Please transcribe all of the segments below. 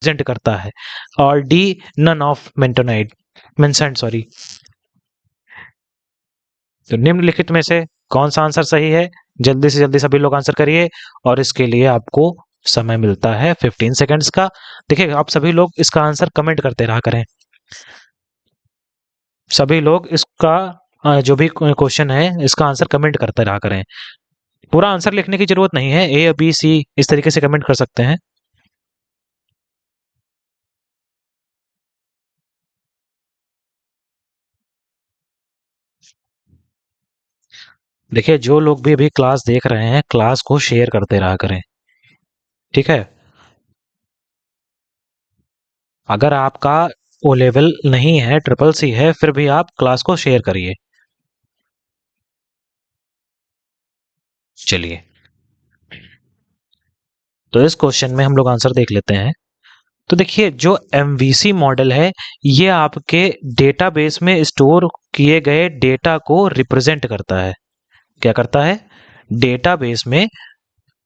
Represent करता है, और D none of mentioned, sorry. तो निम्नलिखित में से कौन सा आंसर सही है? जल्दी से जल्दी सभी लोग आंसर करिए, और इसके लिए आपको समय मिलता है 15 सेकंड्स का। देखिए, आप सभी लोग इसका आंसर कमेंट करते रहा करें। सभी लोग इसका जो भी क्वेश्चन है इसका आंसर कमेंट करते रहा करें। पूरा आंसर लिखने की जरूरत नहीं है, ए बी सी इस तरीके से कमेंट कर सकते हैं। देखिए, जो लोग भी अभी क्लास देख रहे हैं, क्लास को शेयर करते रहा करें, ठीक है? अगर आपका ओ लेवल नहीं है, ट्रिपल सी है, फिर भी आप क्लास को शेयर करिए। चलिए, तो इस क्वेश्चन में हम लोग आंसर देख लेते हैं। तो देखिए, जो एमवीसी मॉडल है, ये आपके डेटाबेस में स्टोर किए गए डेटा को रिप्रेजेंट करता है। क्या करता है? डेटाबेस में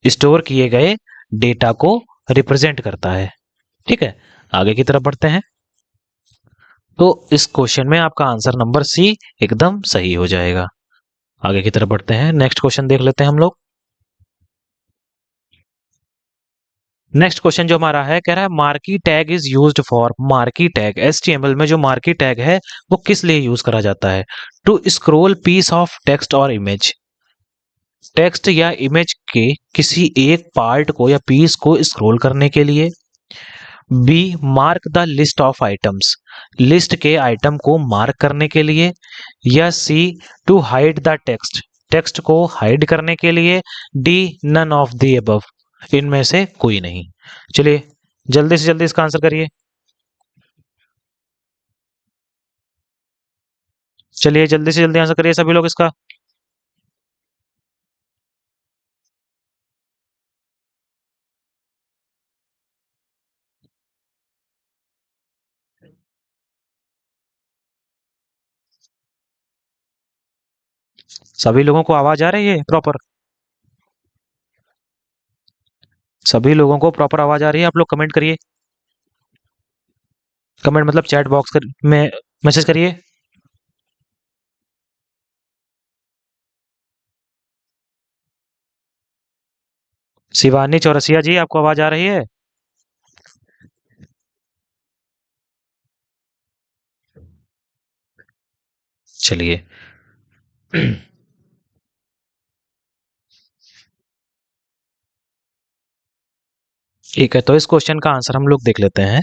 स्टोर किए गए डेटा को रिप्रेजेंट करता है। ठीक है, आगे की तरफ बढ़ते हैं। तो इस क्वेश्चन में आपका आंसर नंबर सी एकदम सही हो जाएगा। आगे की तरफ बढ़ते हैं, नेक्स्ट क्वेश्चन देख लेते हैं हम लोग। नेक्स्ट क्वेश्चन जो हमारा है, कह रहा है marquee tag is used for, marquee tag HTML में जो मार्की टैग है वो किस लिए यूज करा जाता है? To scroll piece of text और इमेज, टेक्स्ट या इमेज के किसी एक पार्ट को या पीस को स्क्रॉल करने के लिए। B, mark the list of items, list के आइटम को मार्क करने के लिए। या C, to hide the text, text को हाइड करने के लिए। D, none of the above, इनमें से कोई नहीं। चलिए, जल्दी से जल्दी इसका आंसर करिए। चलिए, जल्दी से जल्दी आंसर करिए सभी लोग इसका। सभी लोगों को आवाज आ रही है प्रॉपर? सभी लोगों को प्रॉपर आवाज आ रही है? आप लोग कमेंट करिए। कमेंट मतलब चैट बॉक्स में मैसेज करिए। शिवानी चौरसिया जी, आपको आवाज आ रही है? चलिए। ठीक है, तो इस क्वेश्चन का आंसर हम लोग देख लेते हैं।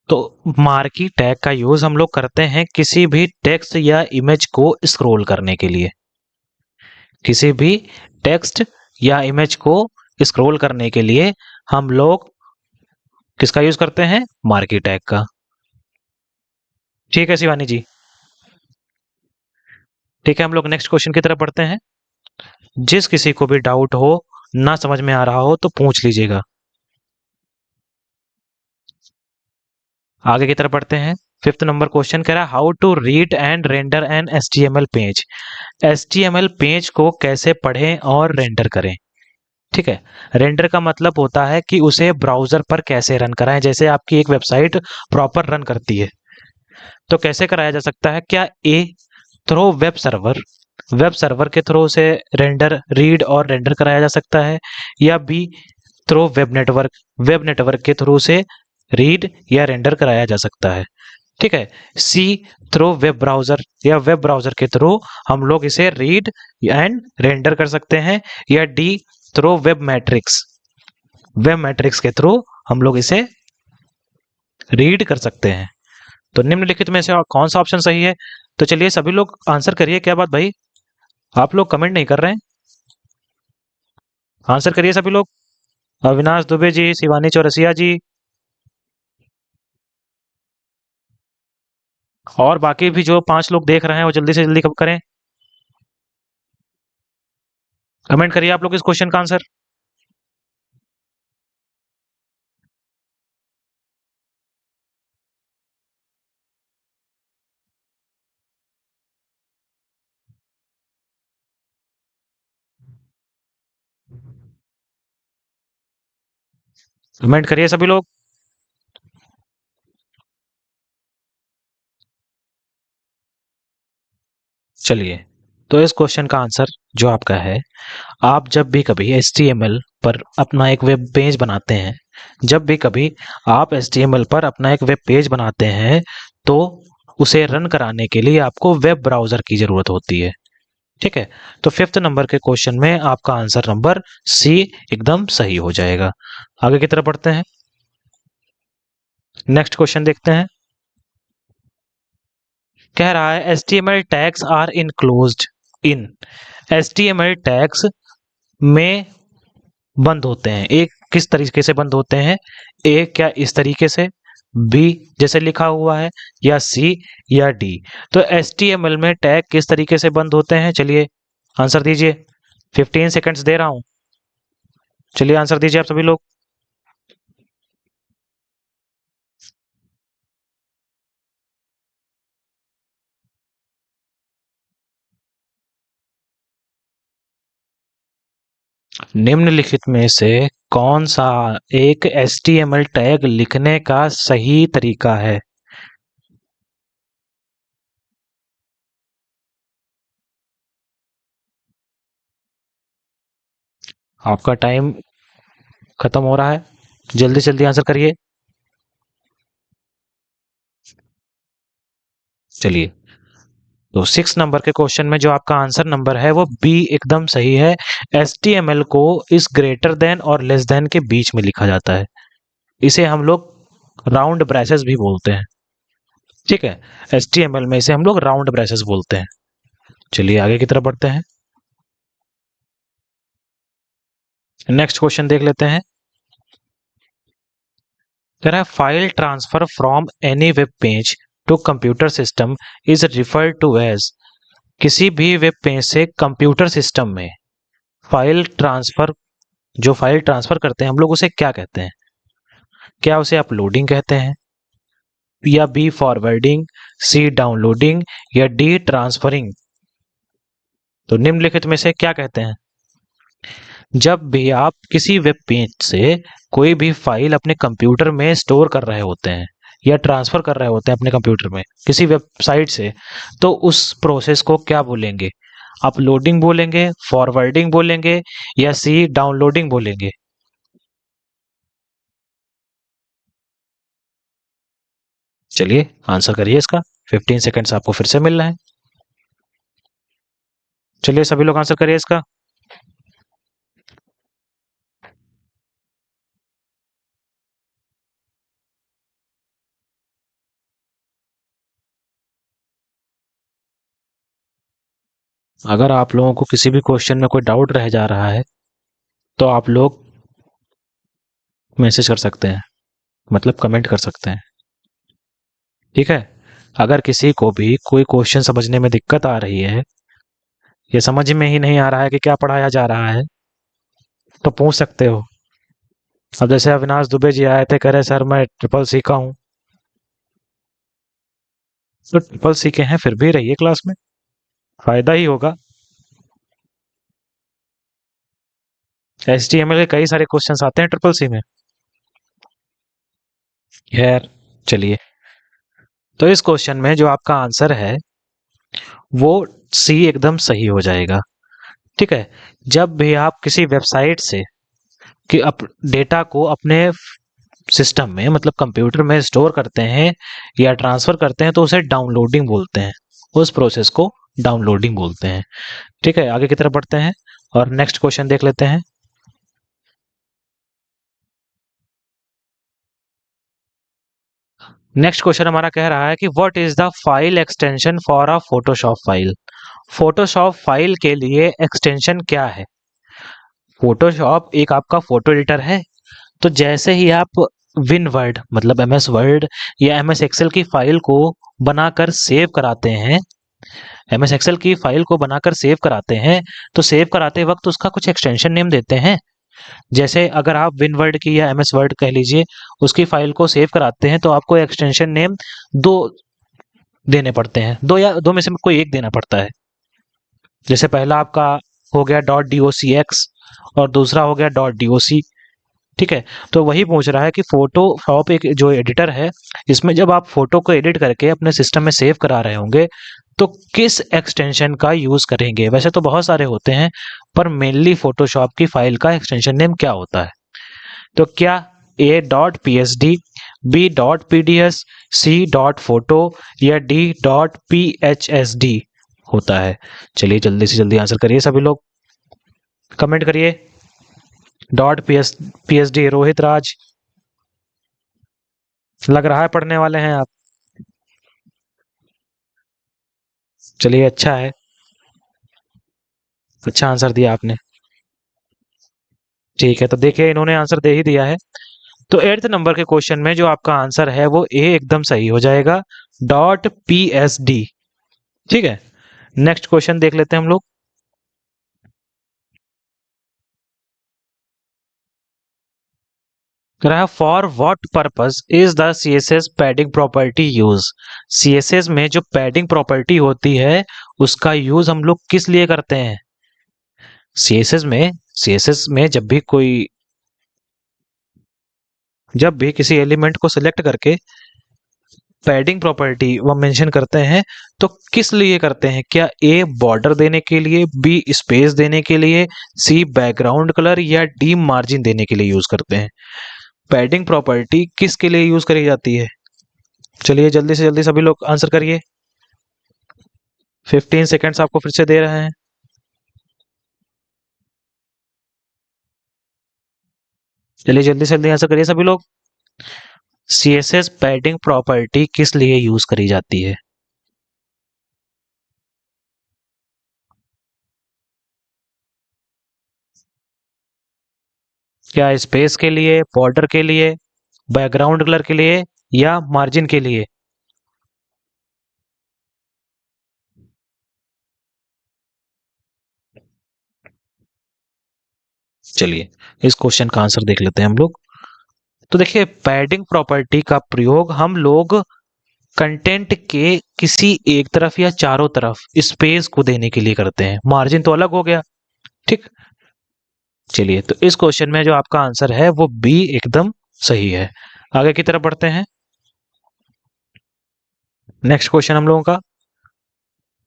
तो मार्की टैग का यूज हम लोग करते हैं किसी भी टेक्स्ट या इमेज को स्क्रॉल करने के लिए। किसी भी टेक्स्ट या इमेज को स्क्रॉल करने के लिए हम लोग किसका यूज करते हैं? मार्की टैग का। ठीक है शिवानी जी। ठीक है, हम लोग नेक्स्ट क्वेश्चन की तरफ बढ़ते हैं। जिस किसी को भी डाउट हो, ना समझ में आ रहा हो, तो पूछ लीजिएगा। आगे की तरफ बढ़ते हैं। फिफ्थ नंबर क्वेश्चन कह रहा है how to read and render an HTML page, HTML page को कैसे पढ़ें और रेंडर करें। ठीक है, रेंडर का मतलब होता है कि उसे ब्राउजर पर कैसे रन कराएं। जैसे आपकी एक वेबसाइट प्रॉपर रन करती है, तो कैसे कराया जा सकता है? क्या A, through web server, web server के थ्रू से रेंडर, रीड और रेंडर कराया जा सकता है। या B, through web network, web network के थ्रू से रीड या रेंडर कराया जा सकता है। ठीक है, सी, थ्रू वेब ब्राउजर, या वेब ब्राउजर के थ्रू हम लोग इसे रीड एंड रेंडर कर सकते हैं। या D, through web matrix, web matrix के थ्रू हम लोग इसे रीड कर सकते हैं। तो निम्नलिखित में से कौन सा ऑप्शन सही है? तो चलिए सभी लोग आंसर करिए। क्या बात भाई, आप लोग कमेंट नहीं कर रहे हैं? आंसर करिए सभी लोग। अविनाश दुबे जी, शिवानी चौरसिया जी, और बाकी भी जो 5 लोग देख रहे हैं वो जल्दी से जल्दी कब करें। कमेंट करिए आप लोग इस क्वेश्चन का आंसर। कमेंट करिए सभी लोग। चलिए, तो इस क्वेश्चन का आंसर जो आपका है, आप जब भी कभी HTML पर अपना एक वेब पेज बनाते हैं, जब भी कभी आप HTML पर अपना एक वेब पेज बनाते हैं, तो उसे रन कराने के लिए आपको वेब ब्राउज़र की ज़रूरत होती है। ठीक है, तो 5th नंबर के क्वेश्चन में आपका आंसर नंबर सी एकदम सही हो जाएगा। आगे की तरफ बढ़ते हैं, नेक्स्ट क्वेश्चन देखते हैं। कह रहा है HTML tags are enclosed in, HTML tags में बंद होते हैं, एक किस तरीके से बंद होते हैं, ए क्या इस तरीके से, बी जैसे लिखा हुआ है, या सी या डी। तो HTML में टैग किस तरीके से बंद होते हैं, चलिए आंसर दीजिए। 15 सेकंड्स दे रहा हूं, चलिए आंसर दीजिए आप सभी लोग। निम्नलिखित में से कौन सा एक HTML टैग लिखने का सही तरीका है? आपका टाइम खत्म हो रहा है, जल्दी जल्दी आंसर करिए। चलिए, तो 6 नंबर के क्वेश्चन में जो आपका आंसर नंबर है वो बी एकदम सही है। HTML को इस ग्रेटर देन और लेस देन के बीच में लिखा जाता है, इसे हम लोग राउंड ब्रेसेस भी बोलते हैं। ठीक है, HTML में इसे हम लोग राउंड ब्रेसेस बोलते हैं। चलिए आगे की तरफ बढ़ते हैं, नेक्स्ट क्वेश्चन देख लेते हैं। कह रहा है file transfer from any web page to computer system is referred to as, किसी भी वेब पेज से कंप्यूटर सिस्टम में फाइल ट्रांसफर, जो फाइल ट्रांसफर करते हैं हम लोग उसे क्या कहते हैं? क्या उसे अपलोडिंग कहते हैं, या बी फॉरवर्डिंग, सी डाउनलोडिंग, या डी ट्रांसफरिंग? तो निम्नलिखित में से क्या कहते हैं? जब भी आप किसी वेब पेज से कोई भी फाइल अपने कंप्यूटर में स्टोर कर रहे होते हैं या ट्रांसफर कर रहे होते हैं अपने कंप्यूटर में किसी वेबसाइट से, तो उस प्रोसेस को क्या बोलेंगे? अपलोडिंग बोलेंगे, फॉरवर्डिंग बोलेंगे, या सी डाउनलोडिंग बोलेंगे? चलिए आंसर करिए इसका, 15 सेकंड्स आपको फिर से मिल रहा है। चलिए सभी लोग आंसर करिए इसका। अगर आप लोगों को किसी भी क्वेश्चन में कोई डाउट रह जा रहा है तो आप लोग मैसेज कर सकते हैं, मतलब कमेंट कर सकते हैं। ठीक है, अगर किसी को भी कोई क्वेश्चन समझने में दिक्कत आ रही है या समझ में ही नहीं आ रहा है कि क्या पढ़ाया जा रहा है, तो पूछ सकते हो। अब जैसे अविनाश दुबे जी आए थे, कह रहे सर मैं ट्रिपल सी का हूँ, तो ट्रिपल सी के हैं फिर भी रहिए क्लास में, फायदा ही होगा। HTML के कई सारे क्वेश्चंस आते हैं ट्रिपल सी में। खैर चलिए, तो इस क्वेश्चन में जो आपका आंसर है वो सी एकदम सही हो जाएगा। ठीक है, जब भी आप किसी वेबसाइट से कि डेटा को अपने सिस्टम में मतलब कंप्यूटर में स्टोर करते हैं या ट्रांसफर करते हैं तो उसे डाउनलोडिंग बोलते हैं, उस प्रोसेस को डाउनलोडिंग बोलते हैं। ठीक है, आगे की तरफ बढ़ते हैं और नेक्स्ट क्वेश्चन देख लेते हैं। नेक्स्ट क्वेश्चन हमारा कह रहा है कि what is the file extension for a Photoshop file, Photoshop file के लिए एक्सटेंशन क्या है? फोटोशॉप एक आपका फोटो एडिटर है, तो जैसे ही आप विन वर्ड मतलब MS वर्ड या MS एक्सेल की फाइल को बनाकर सेव कराते हैं, MS एक्सेल की फाइल को बनाकर सेव कराते हैं, तो सेव कराते वक्त उसका कुछ एक्सटेंशन नेम देते हैं। जैसे अगर आप विन वर्ड की या MS वर्ड कह लीजिए उसकी फाइल को सेव कराते हैं तो आपको एक्सटेंशन नेम दो देने पड़ते हैं, दो या दो में से कोई एक देना पड़ता है। जैसे पहला आपका हो गया .docx और दूसरा हो गया .doc। ठीक है, तो वही पूछ रहा है कि फोटोशॉप एक जो एडिटर है, इसमें जब आप फोटो को एडिट करके अपने सिस्टम में सेव करा रहे होंगे तो किस एक्सटेंशन का यूज करेंगे? वैसे तो बहुत सारे होते हैं, पर मेनली फोटोशॉप की फाइल का एक्सटेंशन नेम क्या होता है? तो क्या A dot P S D, B dot P D S, C dot photo या D dot P H S D होता है? चलिए जल्दी से जल्दी आंसर करिए सभी लोग, कमेंट करिए। Dot P S D, Rohit Raj, लग रहा है पढ़ने वाले हैं आप। चलिए अच्छा है, अच्छा आंसर दिया आपने। ठीक है, तो देखिए इन्होंने आंसर दे ही दिया है। तो 8th नंबर के क्वेश्चन में जो आपका आंसर है वो ए एकदम सही हो जाएगा, डॉट पी एस डी। ठीक है, नेक्स्ट क्वेश्चन देख लेते हैं हम लोग। कह रहा है for what purpose is the CSS padding property use? CSS में जो पैडिंग प्रॉपर्टी होती है उसका यूज हम लोग किस लिए करते हैं? सीएसएस में जब भी किसी एलिमेंट को सिलेक्ट करके पैडिंग प्रॉपर्टी वो मेंशन करते हैं, तो किस लिए करते हैं? क्या ए बॉर्डर देने के लिए, बी स्पेस देने के लिए, सी बैकग्राउंड कलर या डी मार्जिन देने के लिए यूज करते हैं? पैडिंग प्रॉपर्टी किसके लिए यूज करी जाती है? चलिए जल्दी से जल्दी सभी लोग आंसर करिए, 15 सेकेंड्स आपको फिर से दे रहे हैं। चलिए जल्दी से जल्दी आंसर करिए सभी लोग। सीएसएस पैडिंग प्रॉपर्टी किस लिए यूज करी जाती है? क्या स्पेस के लिए, बॉर्डर के लिए, बैकग्राउंड कलर के लिए या मार्जिन के लिए? चलिए इस क्वेश्चन का आंसर देख लेते हैं हम लोग। तो देखिए पैडिंग प्रॉपर्टी का प्रयोग हम लोग कंटेंट के किसी एक तरफ या चारों तरफ स्पेस को देने के लिए करते हैं। मार्जिन तो अलग हो गया, ठीक। चलिए तो इस क्वेश्चन में जो आपका आंसर है वो बी एकदम सही है। आगे की तरफ बढ़ते हैं। नेक्स्ट क्वेश्चन हम लोगों का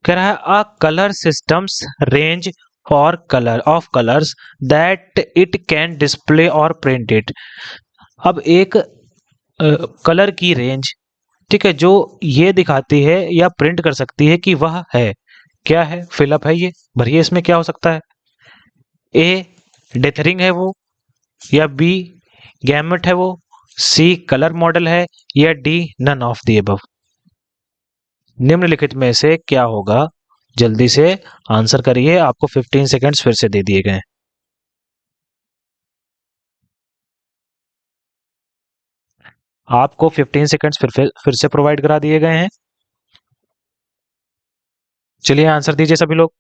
कह रहा है a colour systems range for colour of colours that it can display और प्रिंट इट। अब एक कलर की रेंज, ठीक है, जो ये दिखाती है या प्रिंट कर सकती है कि वह है, क्या है? फिलअप है ये, भरिए इसमें क्या हो सकता है? ए डेथरिंग है वो, या बी गैमेट है वो, सी कलर मॉडल है या D none of the above? निम्नलिखित में से क्या होगा? जल्दी से आंसर करिए, आपको 15 सेकेंड्स फिर से दे दिए गए। आपको 15 सेकेंड्स फिर से प्रोवाइड करा दिए गए हैं। चलिए आंसर दीजिए सभी लोग।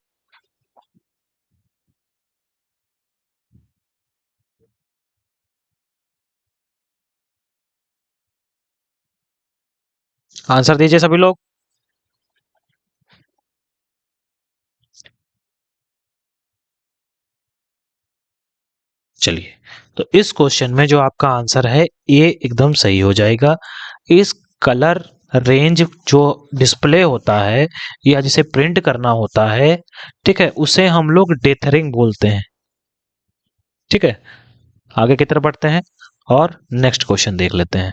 आंसर दीजिए सभी लोग। चलिए तो इस क्वेश्चन में जो आपका आंसर है ये एकदम सही हो जाएगा। इस कलर रेंज जो डिस्प्ले होता है या जिसे प्रिंट करना होता है, ठीक है, उसे हम लोग डेथरिंग बोलते हैं। ठीक है, आगे की तरफ बढ़ते हैं और नेक्स्ट क्वेश्चन देख लेते हैं।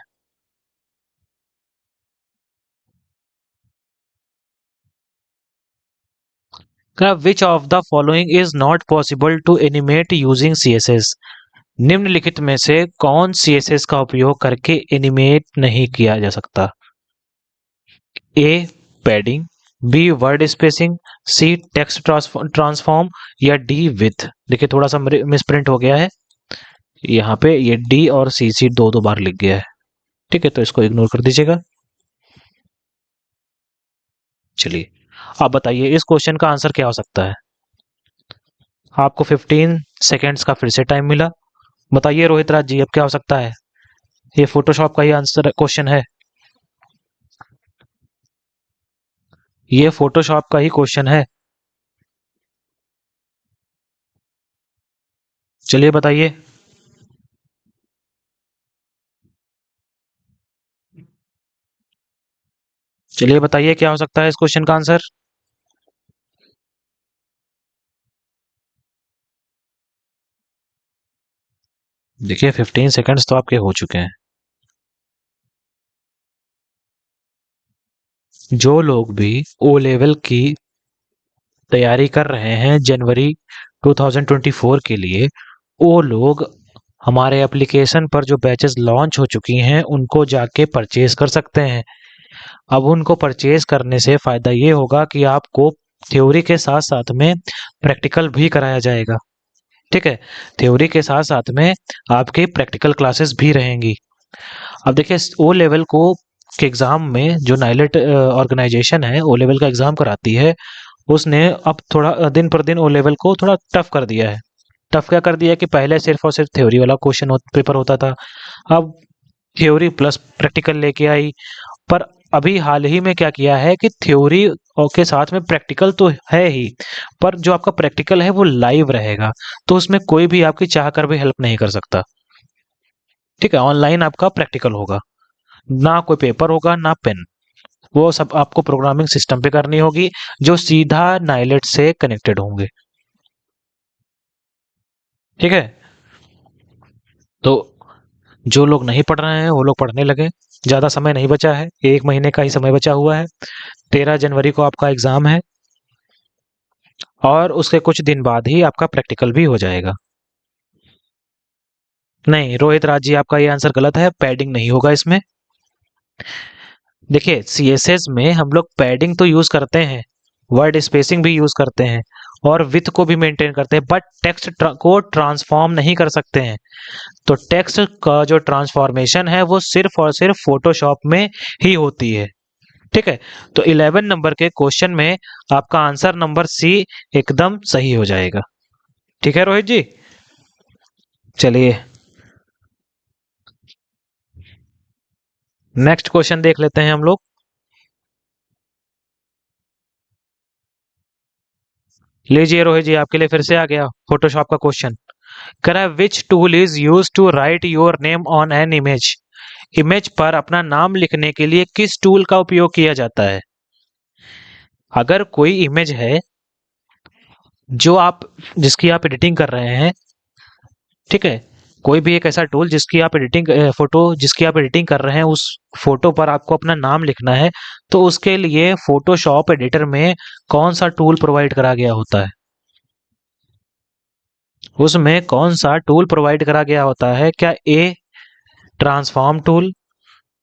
Which of the following is not possible to animate using CSS? निम्नलिखित में से कौन सीएसएस का उपयोग करके एनिमेट नहीं किया जा सकता? ए पैडिंग, बी वर्ड स्पेसिंग, सी टेक्स्ट ट्रांसफॉर्म या डी विथ? देखिए थोड़ा सा मिसप्रिंट हो गया है यहाँ पे, ये डी और सी सी दो दो बार लिख गया है। ठीक है, तो इसको इग्नोर कर दीजिएगा। चलिए आप बताइए इस क्वेश्चन का आंसर क्या हो सकता है? आपको 15 सेकेंड्स का फिर से टाइम मिला। बताइए रोहित राज जी, अब क्या हो सकता है? ये फोटोशॉप का ही आंसर क्वेश्चन है, ये फोटोशॉप का ही क्वेश्चन है। चलिए बताइए। चलिए बताइए क्या हो सकता है इस क्वेश्चन का आंसर? देखिए 15 सेकंड्स तो आपके हो चुके हैं। जो लोग भी ओ लेवल की तैयारी कर रहे हैं जनवरी 2024 के लिए, वो लोग हमारे एप्लीकेशन पर जो बैचेस लॉन्च हो चुकी हैं उनको जाके परचेज कर सकते हैं। अब उनको परचेज करने से फ़ायदा ये होगा कि आपको थ्योरी के साथ साथ में प्रैक्टिकल भी कराया जाएगा। ठीक है, थ्योरी के साथ साथ में आपके प्रैक्टिकल क्लासेस भी रहेंगी। अब देखिए ओ लेवल को के एग्ज़ाम में जो नाइलेट ऑर्गेनाइजेशन है ओ लेवल का एग्ज़ाम कराती है, उसने अब थोड़ा दिन पर दिन ओ लेवल को थोड़ा टफ कर दिया है। टफ क्या कर दिया कि पहले सिर्फ और सिर्फ थ्योरी वाला क्वेश्चन पेपर होता था, अब थ्योरी प्लस प्रैक्टिकल लेके आई। पर अभी हाल ही में क्या किया है कि थ्योरी और के साथ में प्रैक्टिकल तो है ही, पर जो आपका प्रैक्टिकल है वो लाइव रहेगा, तो उसमें कोई भी आपकी चाह कर भी हेल्प नहीं कर सकता। ठीक है, ऑनलाइन आपका प्रैक्टिकल होगा, ना कोई पेपर होगा ना पेन, वो सब आपको प्रोग्रामिंग सिस्टम पे करनी होगी जो सीधा नाइलेट से कनेक्टेड होंगे। ठीक है, तो जो लोग नहीं पढ़ रहे हैं वो लोग पढ़ने लगे। ज़्यादा समय नहीं बचा है, 1 महीने का ही समय बचा हुआ है। 13 जनवरी को आपका एग्ज़ाम है और उसके कुछ दिन बाद ही आपका प्रैक्टिकल भी हो जाएगा। नहीं रोहित राज जी, आपका ये आंसर गलत है, पैडिंग नहीं होगा इसमें। देखिए सीएसएस में हम लोग पैडिंग तो यूज़ करते हैं, वर्ड स्पेसिंग भी यूज़ करते हैं और विथ को भी मेंटेन करते हैं, बट टेक्स्ट को ट्रांसफॉर्म नहीं कर सकते हैं। तो टेक्स्ट का जो ट्रांसफॉर्मेशन है वो सिर्फ और सिर्फ फोटोशॉप में ही होती है। ठीक है, तो 11 नंबर के क्वेश्चन में आपका आंसर नंबर सी एकदम सही हो जाएगा। ठीक है रोहित जी, चलिए नेक्स्ट क्वेश्चन देख लेते हैं हम लोग। लीजिए रोहित जी, आपके लिए फिर से आ गया फोटोशॉप का क्वेश्चन। कह रहा है which tool is use to write your name on an image. Image पर अपना नाम लिखने के लिए किस टूल का उपयोग किया जाता है। अगर कोई इमेज है जो आप जिसकी आप एडिटिंग कर रहे हैं, ठीक है, कोई भी एक ऐसा टूल जिसकी आप एडिटिंग फोटो जिसकी आप एडिटिंग कर रहे हैं, उस फोटो पर आपको अपना नाम लिखना है, तो उसके लिए फोटोशॉप एडिटर में कौन सा टूल प्रोवाइड करा गया होता है। उसमें कौन सा टूल प्रोवाइड करा गया होता है, क्या A transform tool,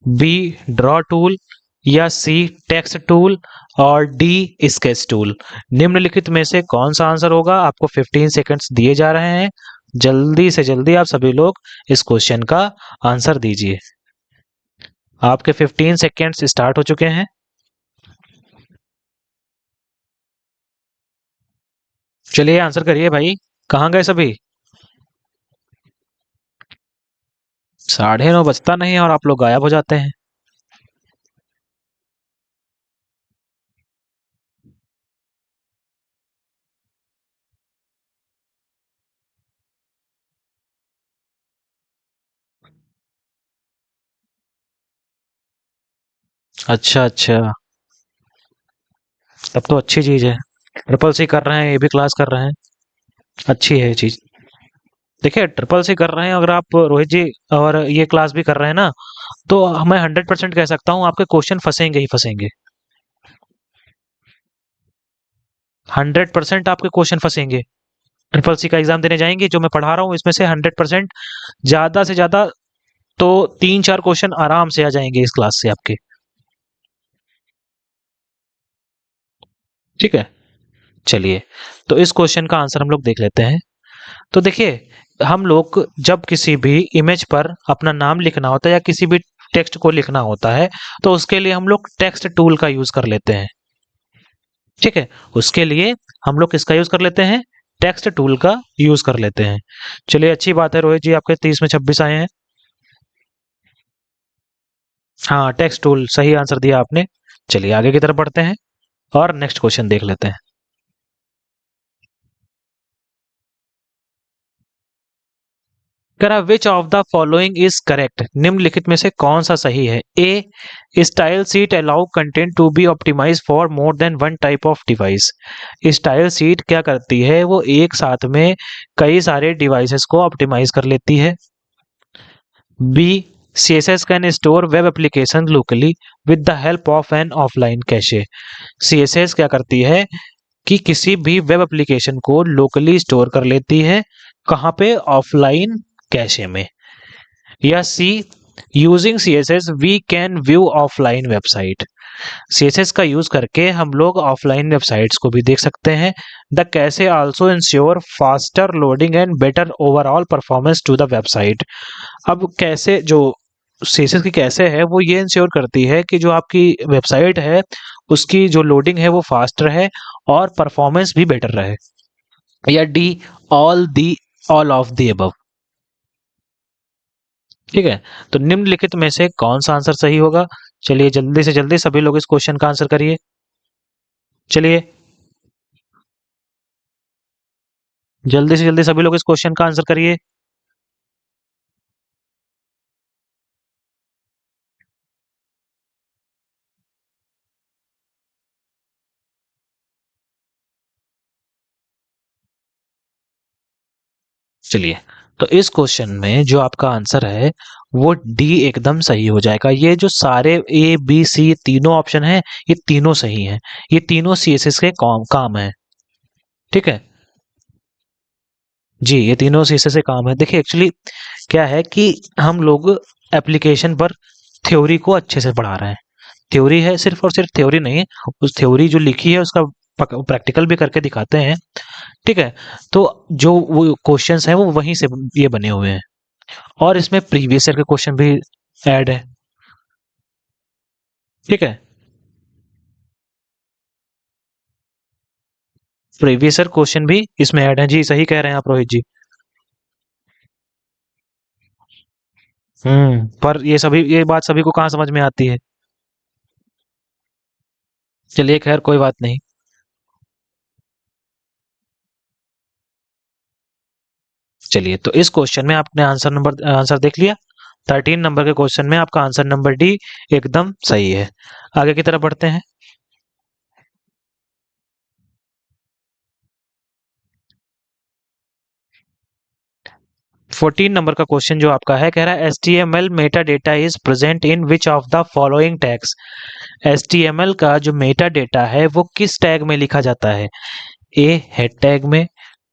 B draw tool, या सी टेक्स्ट टूल, और डी स्केच टूल। निम्नलिखित में से कौन सा आंसर होगा। आपको 15 सेकंड्स दिए जा रहे हैं, जल्दी से जल्दी आप सभी लोग इस क्वेश्चन का आंसर दीजिए। आपके 15 सेकंड्स स्टार्ट हो चुके हैं। चलिए आंसर करिए भाई, कहाँ गए सभी। 9:30 बजता नहीं और आप लोग गायब हो जाते हैं। अच्छा अच्छा, तब तो अच्छी चीज है। ट्रिपल सी कर रहे हैं, ये भी क्लास कर रहे हैं, अच्छी है ये चीज। देखिए ट्रिपल सी कर रहे हैं अगर आप रोहित जी, और ये क्लास भी कर रहे हैं ना, तो मैं 100% कह सकता हूँ आपके क्वेश्चन फंसेंगे ही फंसेंगे। 100% आपके क्वेश्चन फंसेंगे। ट्रिपल सी का एग्जाम देने जाएंगे, जो मैं पढ़ा रहा हूँ इसमें से 100% ज्यादा से ज्यादा तो 3-4 क्वेश्चन आराम से आ जाएंगे इस क्लास से आपके। ठीक है, चलिए तो इस क्वेश्चन का आंसर हम लोग देख लेते हैं। तो देखिए हम लोग जब किसी भी इमेज पर अपना नाम लिखना होता है या किसी भी टेक्स्ट को लिखना होता है, तो उसके लिए हम लोग टेक्स्ट टूल का यूज कर लेते हैं। ठीक है, उसके लिए हम लोग किसका यूज कर लेते हैं, टेक्स्ट टूल का यूज कर लेते हैं। चलिए अच्छी बात है रोहित जी, आपके 30 में 26 आए हैं। हाँ टेक्स्ट टूल सही आंसर दिया आपने। चलिए आगे की तरफ बढ़ते हैं और नेक्स्ट क्वेश्चन देख लेते हैं। कह रहा which of the following is correct. निम्नलिखित में से कौन सा सही है। A style sheet allow content to be optimise for more than one type of device. Style sheet क्या करती है, वो एक साथ में कई सारे डिवाइसेस को ऑप्टिमाइज कर लेती है। B, CSS can store web application locally with the help of an offline cache. CSS क्या करती है कि किसी भी वेब एप्लीकेशन को लोकली स्टोर कर लेती है, कहाँ पे, ऑफलाइन कैशे में। या C, using CSS we can view offline website. CSS का यूज करके हम लोग ऑफलाइन वेबसाइट्स को भी देख सकते हैं। The cache also ensure faster loading and better overall performance to the website. अब कैसे जो CSS की कैसे है वो ये इंश्योर करती है कि जो आपकी वेबसाइट है उसकी जो लोडिंग है वो फास्ट रहे और परफॉर्मेंस भी बेटर रहे। या D, all of the above. ठीक है, तो निम्नलिखित में से कौन सा आंसर सही होगा? चलिए जल्दी से जल्दी सभी लोग इस क्वेश्चन का आंसर करिए। चलिए जल्दी से जल्दी सभी लोग इस क्वेश्चन का आंसर करिए। चलिए, तो इस क्वेश्चन में जो आपका आंसर है वो डी एकदम सही हो जाएगा। ये जो सारे ए बी सी तीनों ऑप्शन है ये तीनों सही हैं। ये तीनों CSS के काम है। ठीक है जी, ये तीनों CSS से काम है। देखिए एक्चुअली क्या है कि हम लोग एप्लीकेशन पर थ्योरी को अच्छे से पढ़ा रहे हैं। थ्योरी है सिर्फ और सिर्फ थ्योरी नहीं है, उस थ्योरी जो लिखी है उसका प्रैक्टिकल भी करके दिखाते हैं। ठीक है, तो जो वो क्वेश्चंस हैं वो वहीं से ये बने हुए हैं और इसमें प्रीवियस ईयर के क्वेश्चन भी ऐड है। ठीक है, प्रीवियस ईयर क्वेश्चन भी इसमें ऐड है। जी सही कह रहे हैं आप रोहित जी। पर ये बात सभी को कहाँ समझ में आती है? चलिए खैर कोई बात नहीं। चलिए, तो इस क्वेश्चन में आपने आंसर देख लिया। 13 नंबर के क्वेश्चन में आपका आंसर नंबर डी एकदम सही है। आगे की तरफ बढ़ते हैं। 14 नंबर का क्वेश्चन जो आपका है कह रहा है HTML Meta data is present in which of the following tags. HTML का जो मेटा डेटा है वो किस टैग में लिखा जाता है? ए हेड टैग में,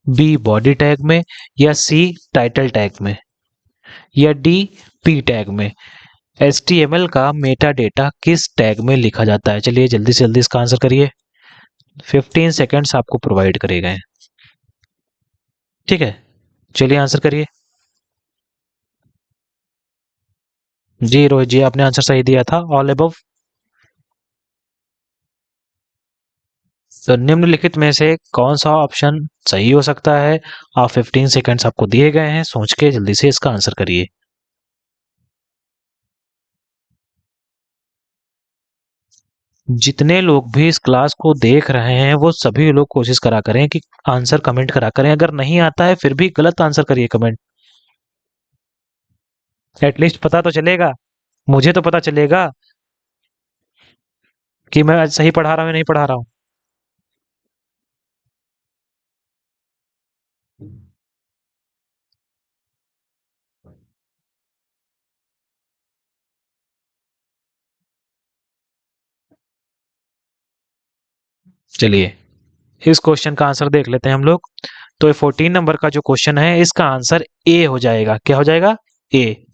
बी बॉडी टैग में, या सी टाइटल टैग में, या डी पी टैग में। HTML का मेटा डेटा किस टैग में लिखा जाता है? चलिए जल्दी से जल्दी इसका आंसर करिए। 15 सेकेंड्स आपको प्रोवाइड करे गए। ठीक है, चलिए आंसर करिए। जी रोहित जी आपने आंसर सही दिया था, ऑल अबव। तो निम्नलिखित में से कौन सा ऑप्शन सही हो सकता है? आप 15 सेकेंड्स आपको दिए गए हैं, सोच के जल्दी से इसका आंसर करिए। जितने लोग भी इस क्लास को देख रहे हैं वो सभी लोग कोशिश करा करें कि आंसर कमेंट करा करें। अगर नहीं आता है फिर भी गलत आंसर करिए कमेंट। एटलीस्ट पता तो चलेगा, मुझे तो पता चलेगा कि मैं आज सही पढ़ा रहा हूँ या नहीं पढ़ा रहा हूँ। चलिए इस क्वेश्चन का आंसर देख लेते हैं हम लोग। तो ये 14 नंबर का जो क्वेश्चन है इसका आंसर ए हो जाएगा। क्या हो जाएगा? ए।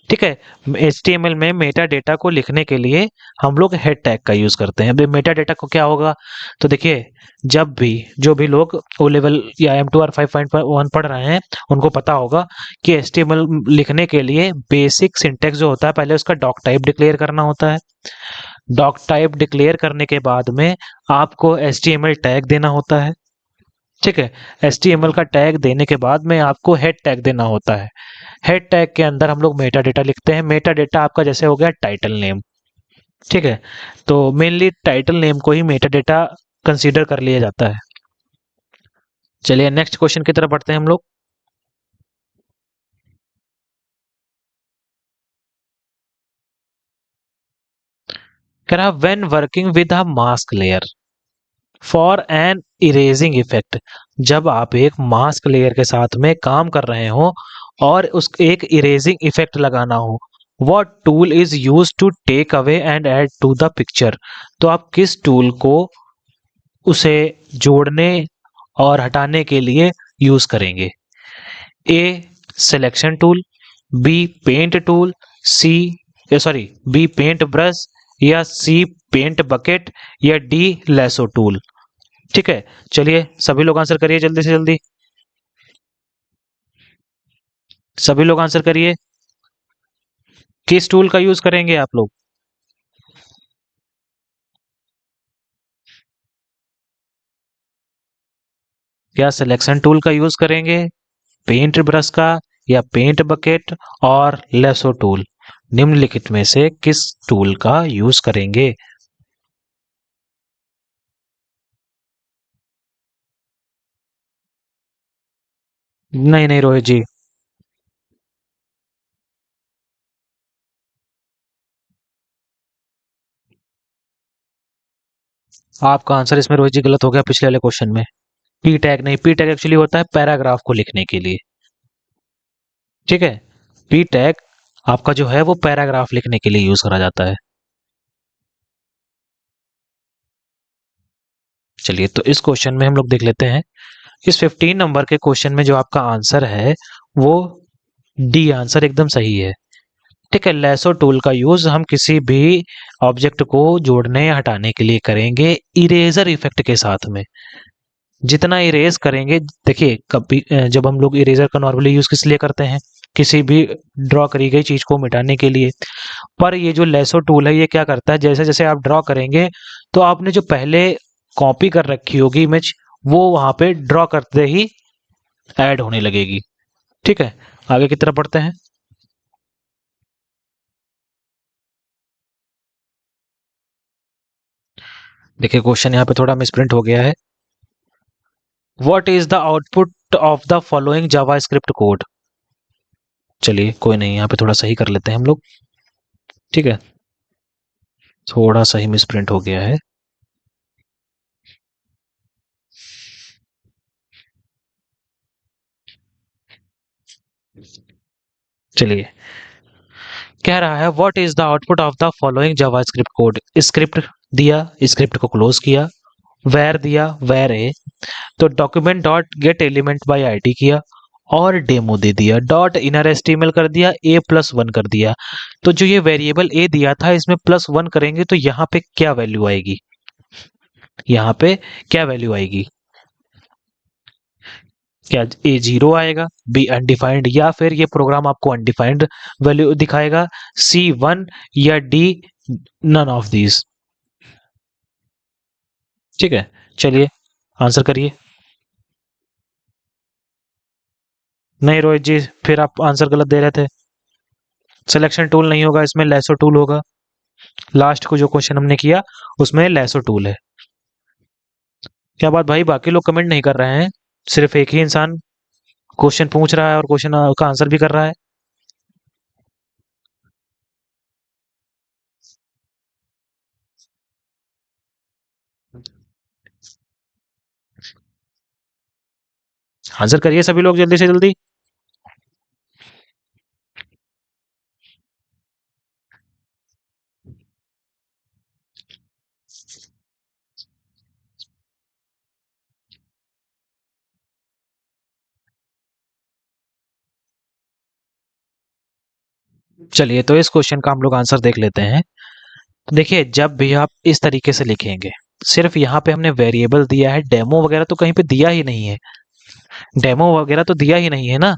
ठीक है, HTML में मेटा डेटा को लिखने के लिए हम लोग हेड टैग का यूज करते हैं। अब मेटा डेटा को क्या होगा? तो देखिए जब भी जो भी लोग ओ लेवल या M2 और 5.1 पढ़ रहे हैं उनको पता होगा कि HTML लिखने के लिए बेसिक सिंटेक्स जो होता है पहले उसका डॉक टाइप डिक्लेयर करना होता है। डॉक टाइप डिक्लेयर करने के बाद में आपको HTML टैग देना होता है। ठीक है, HTML का टैग देने के बाद में आपको हेड टैग देना होता है। हेड टैग के अंदर हम लोग मेटा डेटा लिखते हैं। मेटा डेटा आपका जैसे हो गया टाइटल नेम। ठीक है, तो मेनली टाइटल नेम को ही मेटा डेटा कंसीडर कर लिया जाता है। चलिए नेक्स्ट क्वेश्चन की तरफ बढ़ते हैं हम लोग। कह रहा when working with a mask layer for an erasing effect. जब आप एक मास्क लेयर के साथ में काम कर रहे हो और उस एक इरेजिंग इफेक्ट लगाना हो। What tool is used to take away and add to the picture? तो आप किस टूल को उसे जोड़ने और हटाने के लिए यूज करेंगे? A selection tool, B paint tool, B paint brush, या सी पेंट बकेट, या डी लैसो टूल। ठीक है, चलिए सभी लोग आंसर करिए जल्दी से जल्दी, सभी लोग आंसर करिए। किस टूल का यूज करेंगे आप लोग? क्या सिलेक्शन टूल का यूज करेंगे, पेंट ब्रश का, या पेंट बकेट और लेसो टूल? निम्नलिखित में से किस टूल का यूज करेंगे? नहीं नहीं रोहित जी, आपका आंसर इसमें रोहित जी गलत हो गया पिछले वाले क्वेश्चन में। पी टैग नहीं, पी टैग एक्चुअली होता है पैराग्राफ को लिखने के लिए। ठीक है, पी टैग आपका जो है वो पैराग्राफ लिखने के लिए यूज करा जाता है। चलिए तो इस क्वेश्चन में हम लोग देख लेते हैं। इस 15 नंबर के क्वेश्चन में जो आपका आंसर है वो डी आंसर एकदम सही है। ठीक है, लैसो टूल का यूज हम किसी भी ऑब्जेक्ट को जोड़ने या हटाने के लिए करेंगे इरेजर इफेक्ट के साथ में। जितना इरेज करेंगे, देखिए कभी जब हम लोग इरेजर का नॉर्मली यूज किस लिए करते हैं, किसी भी ड्रॉ करी गई चीज को मिटाने के लिए। पर ये जो लेसो टूल है ये क्या करता है, जैसे जैसे आप ड्रॉ करेंगे तो आपने जो पहले कॉपी कर रखी होगी इमेज, वो वहां पे ड्रॉ करते ही ऐड होने लगेगी। ठीक है, आगे की तरफ बढ़ते हैं। देखिए क्वेश्चन यहाँ पे थोड़ा मिसप्रिंट हो गया है। What is the output of the following JavaScript code? चलिए कोई नहीं, यहाँ पे थोड़ा सही कर लेते हैं हम लोग। ठीक है, थोड़ा सही मिसप्रिंट हो गया है। चलिए, कह रहा है what is the output of the following JavaScript code. Script दिया, स्क्रिप्ट को क्लोज किया, वेर दिया, वेर ए, तो document dot gate element by ID किया, और डेमो दे दिया, डॉट इनर एचटीएमएल कर दिया, ए प्लस वन कर दिया। तो जो ये वेरिएबल ए दिया था इसमें प्लस वन करेंगे तो यहाँ पे क्या वैल्यू आएगी? यहाँ पे क्या वैल्यू आएगी? क्या ए जीरो आएगा, बी अनडिफाइंड, या फिर ये प्रोग्राम आपको अनडिफाइंड वैल्यू दिखाएगा, सी वन, या डी नन ऑफ दीज? ठीक है, चलिए आंसर करिए। नहीं रोहित जी, फिर आप आंसर गलत दे रहे थे। सिलेक्शन टूल नहीं होगा इसमें, लेसो टूल होगा। लास्ट को जो क्वेश्चन हमने किया उसमें लेसो टूल है। क्या बात भाई, बाकी लोग कमेंट नहीं कर रहे हैं, सिर्फ एक ही इंसान क्वेश्चन पूछ रहा है और क्वेश्चन का आंसर भी कर रहा है। आंसर करिए सभी लोग जल्दी से जल्दी। चलिए तो इस क्वेश्चन का हम लोग आंसर देख लेते हैं। देखिए जब भी आप इस तरीके से लिखेंगे, सिर्फ यहाँ पे हमने वेरिएबल दिया है, डेमो वगैरह तो कहीं पे दिया ही नहीं है। डेमो वगैरह तो दिया ही नहीं है ना,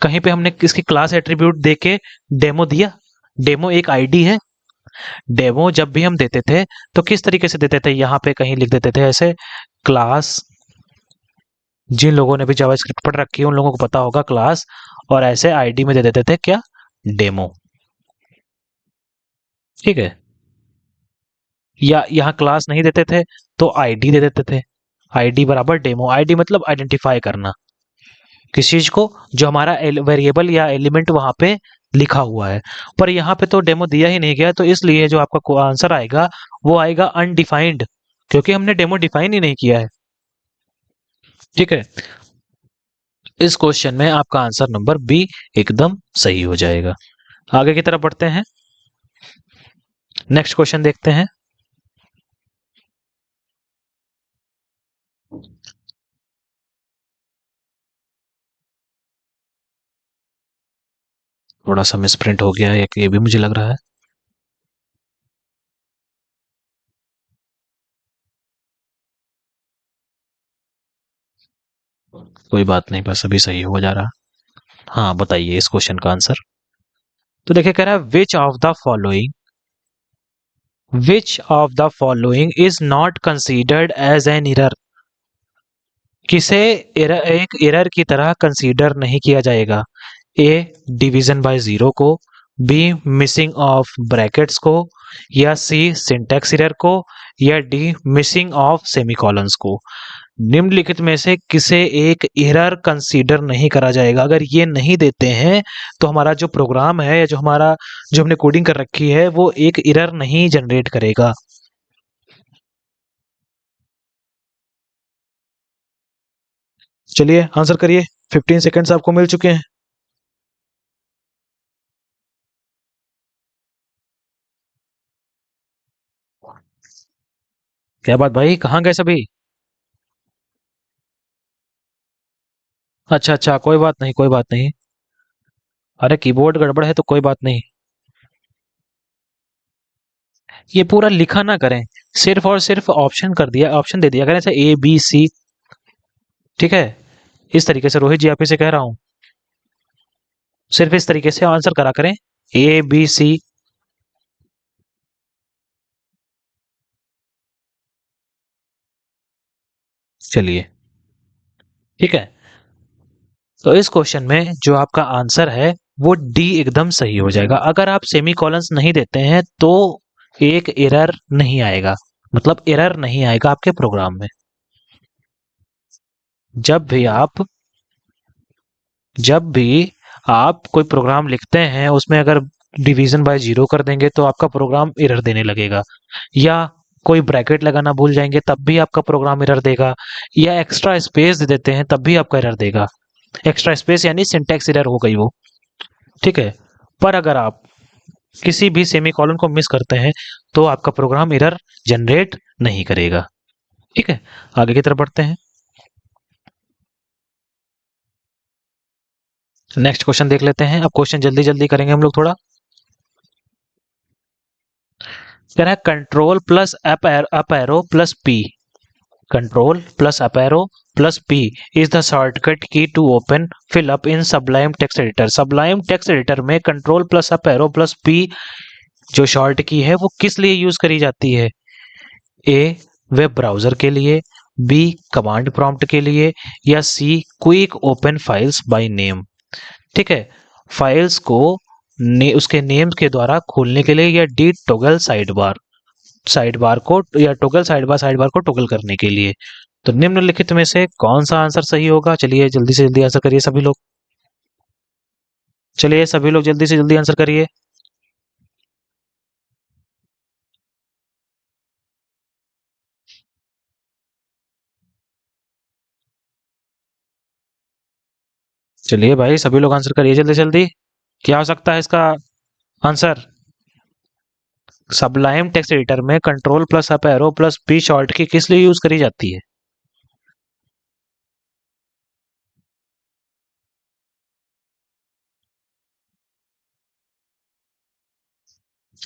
कहीं पे हमने किसकी क्लास एट्रीब्यूट दे के डेमो दिया? डेमो एक आईडी है। डेमो जब भी हम देते थे तो किस तरीके से देते थे, यहाँ पे कहीं लिख देते थे ऐसे क्लास। जिन लोगों ने भी जावास्क्रिप्ट पढ़ रखी है उन लोगों को पता होगा क्लास, और ऐसे आईडी में दे देते थे क्या, डेमो। ठीक है, या यहाँ क्लास नहीं देते थे तो आईडी दे देते थे। आईडी बराबर डेमो, आईडी मतलब आइडेंटिफाई करना किसी चीज को जो हमारा वेरिएबल या एलिमेंट वहां पे लिखा हुआ है। पर यहाँ पे तो डेमो दिया ही नहीं गया, तो इसलिए जो आपका आंसर आएगा वो आएगा अनडिफाइंड, क्योंकि हमने डेमो डिफाइन ही नहीं किया है। ठीक है, इस क्वेश्चन में आपका आंसर नंबर बी एकदम सही हो जाएगा। आगे की तरफ बढ़ते हैं, नेक्स्ट क्वेश्चन देखते हैं। थोड़ा सा मिसप्रिंट हो गया है ये भी मुझे लग रहा है। कोई बात नहीं, बस अभी सही हो जा रहा। हाँ बताइए इस क्वेश्चन का आंसर। तो देखिए कह रहा है which of the following is not considered as an error. किसे एक एरर की तरह कंसीडर नहीं किया जाएगा? ए डिवीजन बाय जीरो को, बी मिसिंग ऑफ ब्रैकेट्स को, या सी सिंटैक्स एरर को, या डी मिसिंग ऑफ सेमीकोलंस को। निम्नलिखित में से किसे एक एरर कंसीडर नहीं करा जाएगा? अगर ये नहीं देते हैं तो हमारा जो प्रोग्राम है या जो हमने कोडिंग कर रखी है वो एक एरर नहीं जनरेट करेगा। चलिए आंसर करिए, 15 सेकेंड्स आपको मिल चुके हैं। क्या बात भाई, कहाँ गए सभी? अच्छा अच्छा, कोई बात नहीं कोई बात नहीं। अरे कीबोर्ड गड़बड़ है तो कोई बात नहीं। ये पूरा लिखा ना करें, सिर्फ और सिर्फ ऑप्शन कर दिया, ऑप्शन दे दिया करें, ऐसे ए बी सी। ठीक है, इस तरीके से रोहित जी आप ही से कह रहा हूँ, सिर्फ इस तरीके से आंसर करा करें, ए बी सी। चलिए ठीक है, तो इस क्वेश्चन में जो आपका आंसर है वो डी एकदम सही हो जाएगा। अगर आप सेमी कॉलन्स नहीं देते हैं तो एक एरर नहीं आएगा, मतलब एरर नहीं आएगा आपके प्रोग्राम में। जब भी आप जब भी आप कोई प्रोग्राम लिखते हैं उसमें अगर डिवीजन बाय जीरो कर देंगे तो आपका प्रोग्राम एरर देने लगेगा, या कोई ब्रैकेट लगाना भूल जाएंगे तब भी आपका प्रोग्राम एरर देगा, या एक्स्ट्रा स्पेस दे देते हैं तब भी आपका एरर देगा। एक्स्ट्रा स्पेस यानी सिंटैक्स एरर हो गई वो। ठीक है, पर अगर आप किसी भी सेमीकोलन को मिस करते हैं तो आपका प्रोग्राम एरर जनरेट नहीं करेगा। ठीक है, आगे की तरफ बढ़ते हैं, नेक्स्ट क्वेश्चन देख लेते हैं। अब क्वेश्चन जल्दी जल्दी करेंगे हम लोग थोड़ा। कह रहा है control plus up arrow plus P, control plus up arrow plus P is the shortcut key to open fill up in Sublime Text editor. Sublime Text editor में control plus up arrow plus P जो short key है वो किस लिए use करी जाती है? ए web browser के लिए, बी कमांड प्रॉम्प्ट के लिए, या C quick open files by name. ठीक है, फाइल्स को उसके नेम के द्वारा खोलने के लिए, या डी टॉगल साइड बार को, या टॉगल साइड बार को टॉगल करने के लिए। तो निम्नलिखित में से कौन सा आंसर सही होगा? चलिए जल्दी से जल्दी आंसर करिए सभी लोग, चलिए सभी लोग जल्दी से जल्दी आंसर करिए। चलिए भाई सभी लोग आंसर करिए जल्दी जल्दी। क्या हो सकता है इसका आंसर? सबलाइम टेक्स्ट एडिटर में control plus up arrow plus P short की किस लिए यूज करी जाती है?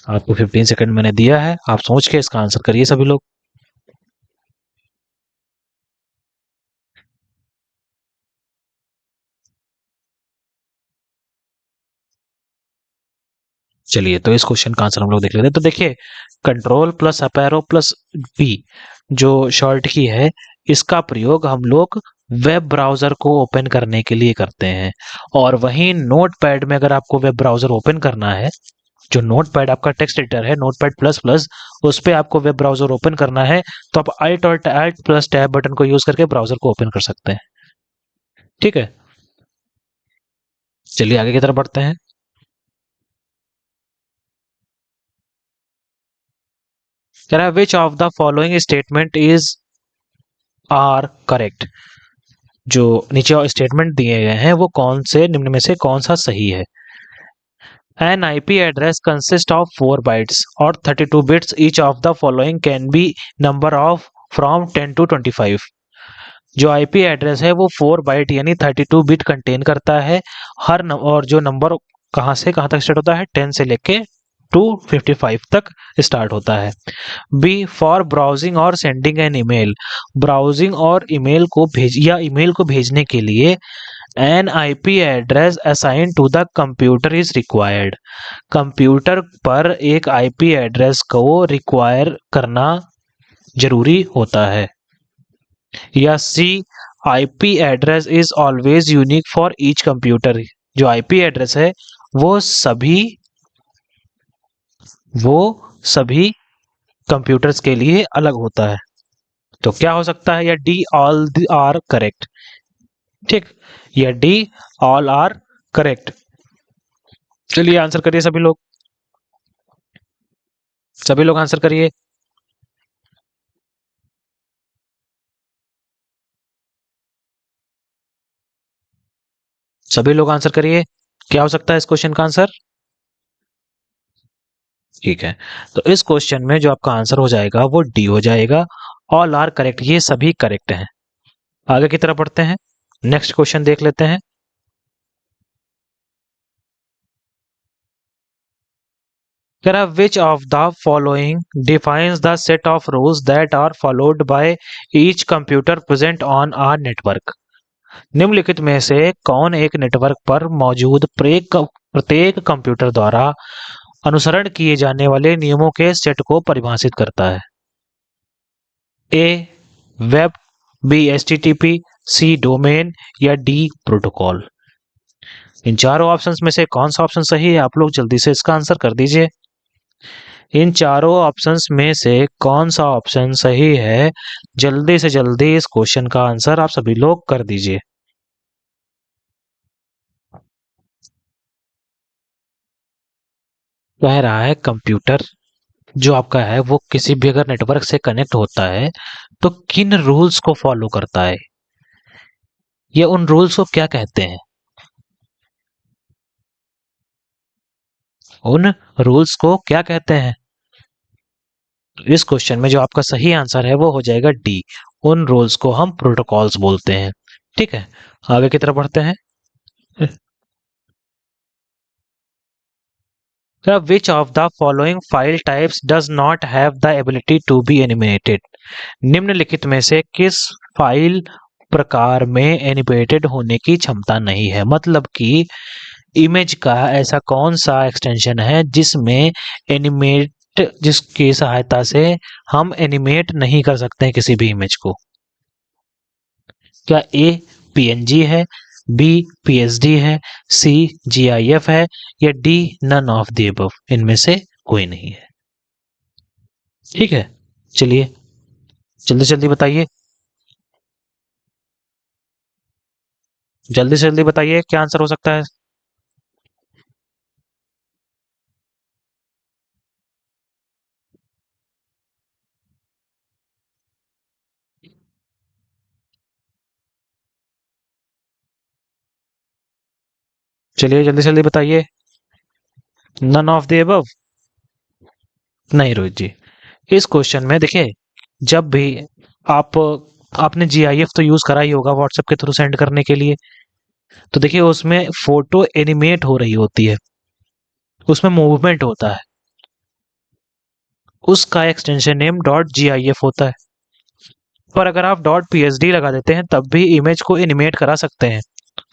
आपको 15 सेकंड मैंने दिया है, आप सोच के इसका आंसर करिए सभी लोग। चलिए तो इस क्वेश्चन का आंसर हम लोग देख लेते हैं। तो देखिए control plus up arrow plus P जो शॉर्ट की है, इसका प्रयोग हम लोग वेब ब्राउजर को ओपन करने के लिए करते हैं। और वहीं नोटपैड में अगर आपको वेब ब्राउजर ओपन करना है, जो नोटपैड आपका टेक्स्ट एडिटर है नोटपैड प्लस प्लस, उस पे आपको वेब ब्राउजर ओपन करना है तो आप अल्ट प्लस टैब बटन को यूज करके ब्राउजर को ओपन कर सकते हैं। ठीक है, चलिए आगे की तरफ बढ़ते हैं। कह रहा है which of the following statement is are correct. जो नीचे स्टेटमेंट दिए गए हैं वो कौन से निम्न में से कौन सा सही है। An IP address consists of 4 bytes or 32 bits. Each of the following can be number of from 10 to 25. जो आईपी एड्रेस है वो 4 बाइट यानी 32 बिट कंटेन करता है। और जो नंबर कहाँ से कहाँ तक स्टार्ट होता है, 10 से लेके 255 तक स्टार्ट होता है। बी फॉर ब्राउजिंग और सेंडिंग एन ईमेल। ब्राउजिंग और ईमेल को भेजने के लिए an IP address assign to the computer is required. Computer पर एक आईपी एड्रेस को रिक्वायर करना जरूरी होता है। या C IP address is always unique for each computer. जो आईपी एड्रेस है वो सभी कंप्यूटर्स के लिए अलग होता है। तो क्या हो सकता है, या डी ऑल आर करेक्ट। ठीक, या डी ऑल आर करेक्ट। चलिए आंसर करिए सभी लोग, सभी लोग आंसर करिए। सभी लोग आंसर करिए, क्या हो सकता है इस क्वेश्चन का आंसर। ठीक है, तो इस क्वेश्चन में जो आपका आंसर हो जाएगा वो डी हो जाएगा। ऑल आर करेक्ट, ये सभी करेक्ट हैं। आगे की तरफ बढ़ते हैं, नेक्स्ट क्वेश्चन देख लेते हैं। Which of the following defines the set of rules that are followed by each computer present on a network? निम्नलिखित में से कौन एक नेटवर्क पर मौजूद प्रत्येक कंप्यूटर द्वारा अनुसरण किए जाने वाले नियमों के सेट को परिभाषित करता है। ए वेब, बी एचटीटीपी, सी डोमेन या डी प्रोटोकॉल। इन चारों ऑप्शंस में से कौन सा ऑप्शन सही है, आप लोग जल्दी से इसका आंसर कर दीजिए। इन चारों ऑप्शंस में से कौन सा ऑप्शन सही है, जल्दी से जल्दी इस क्वेश्चन का आंसर आप सभी लोग कर दीजिए। कह रहा है कंप्यूटर जो आपका है वो किसी भी अगर नेटवर्क से कनेक्ट होता है तो किन रूल्स को फॉलो करता है, या उन रूल्स को क्या कहते हैं। उन रूल्स को क्या कहते हैं। इस क्वेश्चन में जो आपका सही आंसर है वो हो जाएगा डी। उन रूल्स को हम प्रोटोकॉल्स बोलते हैं। ठीक है, आगे की तरफ बढ़ते हैं। Which of the following file types does not have the ability to be animated? निम्नलिखित में से किस फाइल प्रकार में एनिमेटेड होने की क्षमता नहीं है। मतलब कि इमेज का ऐसा कौन सा एक्सटेंशन है जिसकी सहायता से हम एनिमेट नहीं कर सकते हैं किसी भी इमेज को। क्या ए पीएनजी है, बी पीएसडी है, सी जीआईएफ है या D none of the above. इनमें से कोई नहीं है। ठीक है, चलिए जल्दी जल्दी बताइए, जल्दी से जल्दी बताइए क्या आंसर हो सकता है। चलिए जल्दी से जल्दी बताइए। नन ऑफ द अबव नहीं रोहित जी। इस क्वेश्चन में देखिए, जब भी आप आपने जीआईएफ तो यूज करा ही होगा व्हाट्सएप के थ्रू सेंड करने के लिए। तो देखिए उसमें फोटो एनिमेट हो रही होती है, उसमें मूवमेंट होता है, उसका एक्सटेंशन नेम डॉट जीआईएफ होता है। पर अगर आप डॉट पीएसडी लगा देते हैं तब भी इमेज को एनिमेट करा सकते हैं।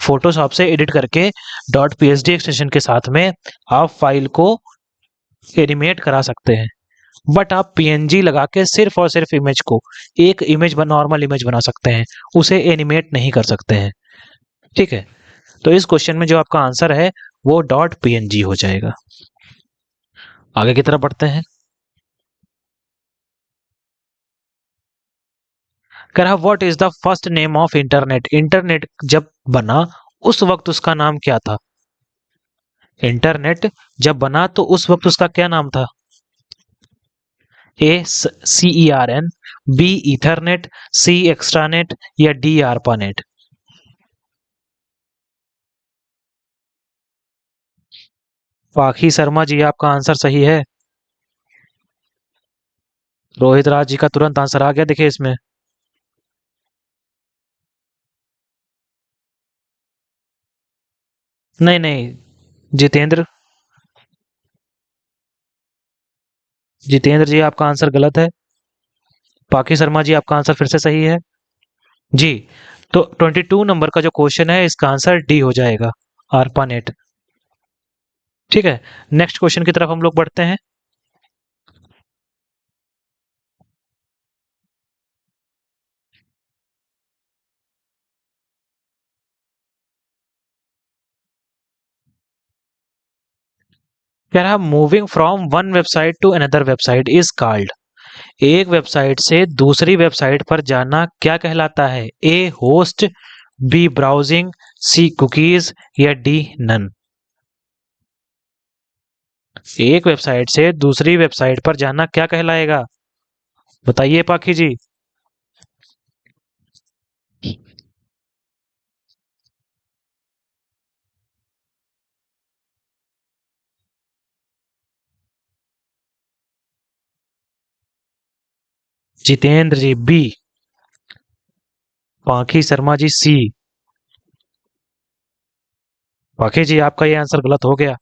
फोटोशॉप से एडिट करके डॉट पीएसडी एक्सटेंशन के साथ में आप फाइल को एनिमेट करा सकते हैं। बट आप पीएनजी लगा के सिर्फ और सिर्फ इमेज को एक नॉर्मल इमेज बना सकते हैं, उसे एनिमेट नहीं कर सकते हैं। ठीक है, तो इस क्वेश्चन में जो आपका आंसर है वो डॉट पीएनजी हो जाएगा। आगे की तरफ बढ़ते हैं। कह रहा what is the first name of internet. Internet जब बना उस वक्त उसका नाम क्या था। इंटरनेट जब बना तो उस वक्त उसका क्या नाम था। ए CERN, बी ईथरनेट, सी एक्स्ट्रानेट या डी आरपानेट। पाखी शर्मा जी, आपका आंसर सही है। रोहित राज जी का तुरंत आंसर आ गया, देखिए इसमें। नहीं नहीं, जितेंद्र। जितेंद्र जी, आपका आंसर गलत है। पाखी शर्मा जी, आपका आंसर फिर से सही है। जी। तो 22 नंबर का जो क्वेश्चन है, इसका आंसर डी हो जाएगा, आरपानेट। ठीक है। नेक्स्ट क्वेश्चन की तरफ हम लोग बढ़ते हैं। कह रहा moving from one website to another website is called. एक वेबसाइट से दूसरी वेबसाइट पर जाना क्या कहलाता है? A host, B browsing, C cookies, या डी नन। एक वेबसाइट से दूसरी वेबसाइट पर जाना क्या कहलाएगा? बताइए पाखी जी। जितेंद्र जी बी, पाखी शर्मा जी सी। पाखी जी, आपका ये आंसर गलत हो गया।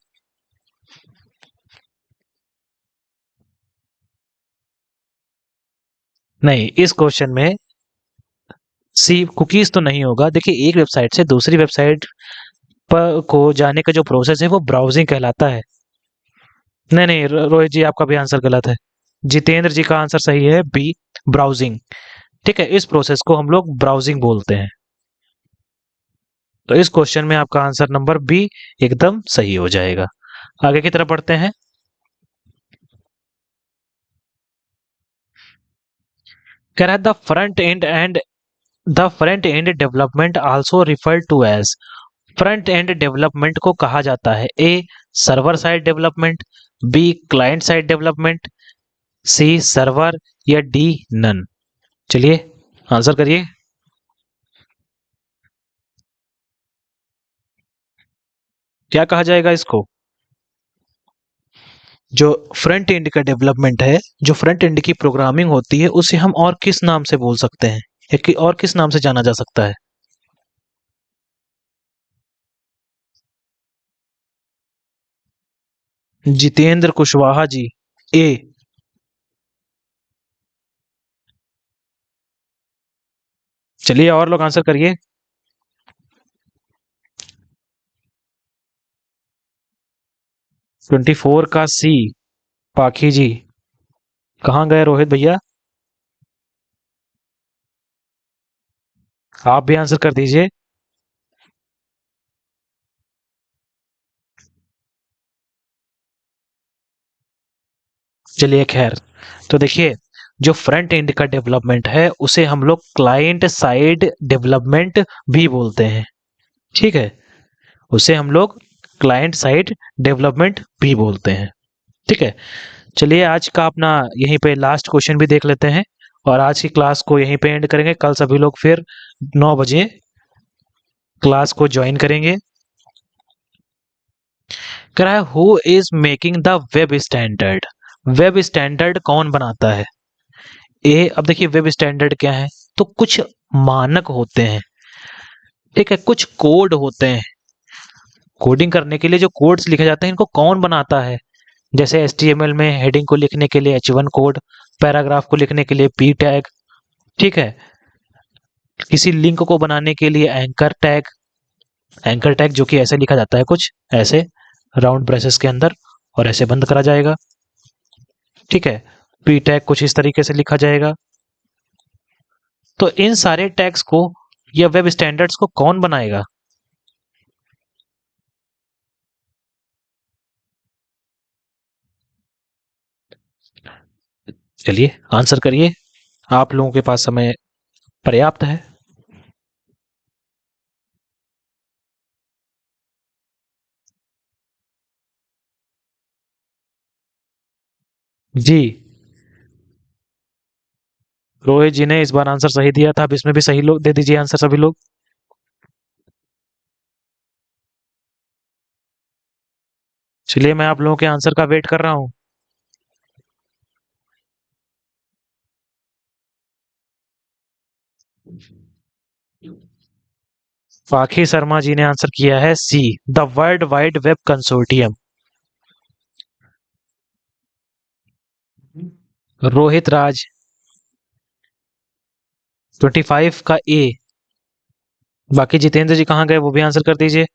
नहीं, इस क्वेश्चन में सी कुकीज तो नहीं होगा। देखिए, एक वेबसाइट से दूसरी वेबसाइट पर को जाने का जो प्रोसेस है वो ब्राउजिंग कहलाता है। नहीं नहीं, रोहित जी, आपका भी आंसर गलत है। जितेंद्र जी का आंसर सही है, बी ब्राउजिंग। ठीक है, इस प्रोसेस को हम लोग ब्राउजिंग बोलते हैं। तो इस क्वेश्चन में आपका आंसर नंबर बी एकदम सही हो जाएगा। आगे की तरफ बढ़ते हैं। कह रहा है the front end development also referred to as. Front end development को कहा जाता है, A server side development, B client side development, C server, या डी नन। चलिए, आंसर करिए। क्या कहा जाएगा इसको? जो फ्रंट एंड का डेवलपमेंट है, जो फ्रंट एंड की प्रोग्रामिंग होती है, उसे हम और किस नाम से बोल सकते हैं, या कि और किस नाम से जाना जा सकता है? जितेंद्र कुशवाहा जी ए। चलिए, और लोग आंसर करिए। 24 का सी। पाखी जी, कहाँ गए रोहित भैया? आप भी आंसर कर दीजिए। चलिए खैर, तो देखिए, जो फ्रंट एंड का डेवलपमेंट है उसे हम लोग क्लाइंट साइड डेवलपमेंट भी बोलते हैं। ठीक है, उसे हम लोग क्लाइंट साइड डेवलपमेंट भी बोलते हैं। ठीक है। चलिए, आज का अपना यहीं पे लास्ट क्वेश्चन भी देख लेते हैं, और आज की क्लास को यहीं पे एंड करेंगे। कल सभी लोग फिर 9 बजे क्लास को ज्वाइन करेंगे। कह रहा है, who is making the web standard. Web standard कौन बनाता है? ए, अब देखिए वेब स्टैंडर्ड क्या है, तो कुछ मानक होते हैं। ठीक है, कुछ कोड होते हैं। कोडिंग करने के लिए जो कोड्स लिखे जाते हैं, इनको कौन बनाता है? जैसे HTML में हेडिंग को लिखने के लिए H1 कोड, पैराग्राफ को लिखने के लिए P टैग। ठीक है, किसी लिंक को बनाने के लिए एंकर टैग। एंकर टैग जो कि ऐसे लिखा जाता है, कुछ ऐसे राउंड ब्रेसेस के अंदर, और ऐसे बंद करा जाएगा। ठीक है, P टैग कुछ इस तरीके से लिखा जाएगा। तो इन सारे टैग्स को या वेब स्टैंडर्ड्स को कौन बनाएगा? चलिए, आंसर करिए। आप लोगों के पास समय पर्याप्त है। जी, रोहित जी ने इस बार आंसर सही दिया था। अब इसमें भी सही लोग दे दीजिए आंसर, सभी लोग। चलिए मैं आप लोगों के आंसर का वेट कर रहा हूँ। फाखी शर्मा जी ने आंसर किया है C, the World Wide Web Consortium. Rohit Raj 25 का ए। बाकी जितेंद्र जी कहाँ गए, वो भी आंसर कर दीजिए।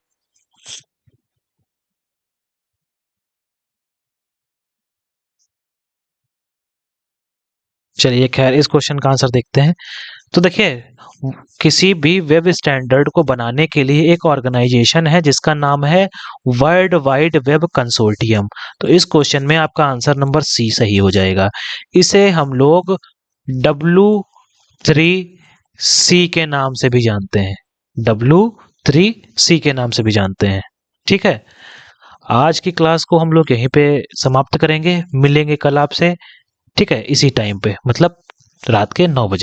चलिए खैर इस क्वेश्चन का आंसर देखते हैं। तो देखिए, किसी भी वेब स्टैंडर्ड को बनाने के लिए एक ऑर्गेनाइजेशन है जिसका नाम है वर्ल्ड वाइड वेब कंसोर्टियम। तो इस क्वेश्चन में आपका आंसर नंबर सी सही हो जाएगा। इसे हम लोग W3C के नाम से भी जानते हैं, W3C के नाम से भी जानते हैं। ठीक है, आज की क्लास को हम लोग यहीं पे समाप्त करेंगे, मिलेंगे कल आपसे। ठीक है, इसी टाइम पे, मतलब रात के 9 बजे।